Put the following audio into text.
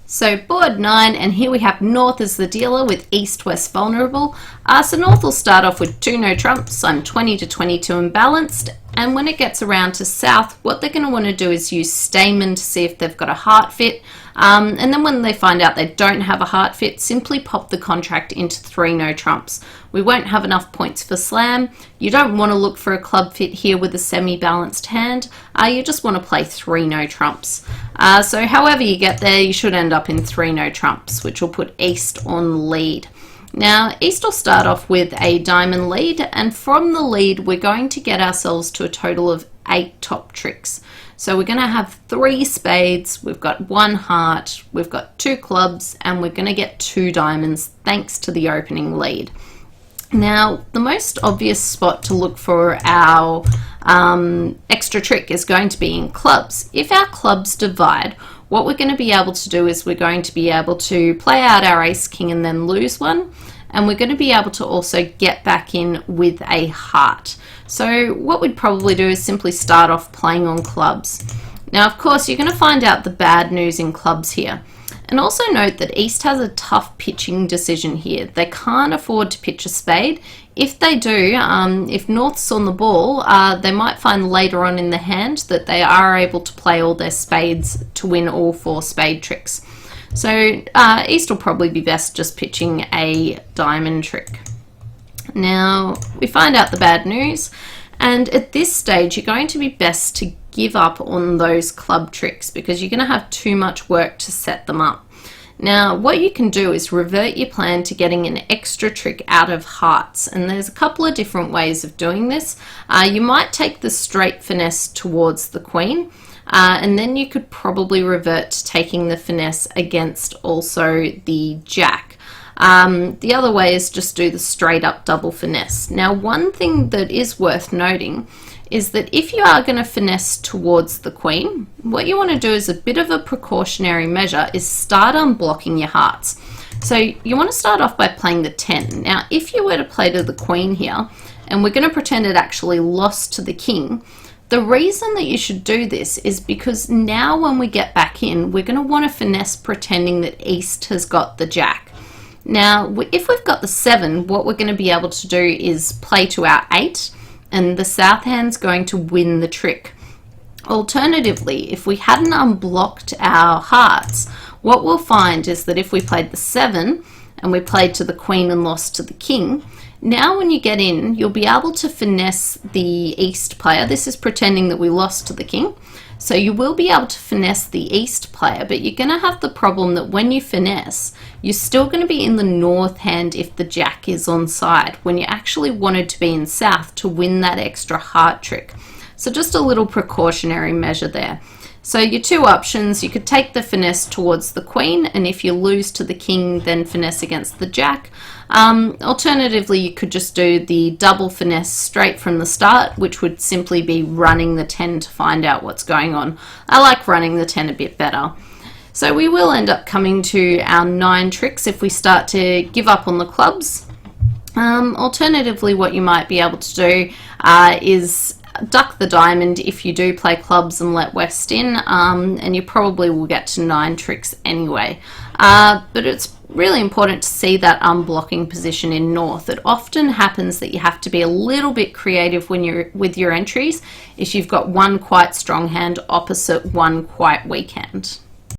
So board 9, and here we have North as the dealer with East West vulnerable. So North will start off with 2 no trumps. I'm 20 to 22 imbalanced, and when it gets around to South, what they're going to want to do is use Stayman to see if they've got a heart fit. And then when they find out they don't have a heart fit, simply pop the contract into 3 no trumps. We won't have enough points for slam. You don't want to look for a club fit here with a semi-balanced hand. You just want to play 3 no trumps. So however you get there, you should end up in 3 no trumps, which will put East on lead. Now, East will start off with a diamond lead, and from the lead, we're going to get ourselves to a total of 8 top tricks. So we're going to have 3 spades, we've got 1 heart, we've got 2 clubs, and we're going to get 2 diamonds thanks to the opening lead. Now, the most obvious spot to look for our extra trick is going to be in clubs. If our clubs divide, what we're going to be able to do is we're going to be able to play out our ace king and then lose one, and we're going to be able to also get back in with a heart. So what we'd probably do is simply start off playing on clubs. Now, of course, you're going to find out the bad news in clubs here. And also note that East has a tough pitching decision here. They can't afford to pitch a spade. If they do, if North's on the ball, they might find later on in the hand that they are able to play all their spades to win all 4 spade tricks. So East will probably be best just pitching a diamond trick. Now, we find out the bad news, and at this stage you're going to be best to give up on those club tricks because you're going to have too much work to set them up. Now, what you can do is revert your plan to getting an extra trick out of hearts, and there's a couple of different ways of doing this. You might take the straight finesse towards the queen, and then you could probably revert to taking the finesse against also the jack. The other way is just do the straight up double finesse. Now, one thing that is worth noting is that if you are going to finesse towards the queen, what you want to do is a bit of a precautionary measure is start unblocking your hearts. So you want to start off by playing the 10. Now, if you were to play to the queen here, and we're going to pretend it actually lost to the king, the reason that you should do this is because now when we get back in, we're going to want to finesse pretending that East has got the jack. Now, if we've got the 7, what we're going to be able to do is play to our 8, and the south hand's going to win the trick. Alternatively, if we hadn't unblocked our hearts, what we'll find is that if we played the 7 and we played to the queen and lost to the king, now when you get in, you'll be able to finesse the East player. This is pretending that we lost to the king. So you will be able to finesse the East player, but you're going to have the problem that when you finesse, you're still going to be in the north hand if the jack is on side, when you actually wanted to be in south to win that extra heart trick. So just a little precautionary measure there. So your 2 options, you could take the finesse towards the queen, and if you lose to the king, then finesse against the jack. Alternatively, you could just do the double finesse straight from the start, which would simply be running the 10 to find out what's going on. I like running the 10 a bit better. So we will end up coming to our 9 tricks if we start to give up on the clubs. Alternatively, what you might be able to do is duck the diamond if you do play clubs and let West in, and you probably will get to 9 tricks anyway. But it's really important to see that unblocking position in North. It often happens that you have to be a little bit creative when you're with your entries if you've got one quite strong hand opposite one quite weak hand.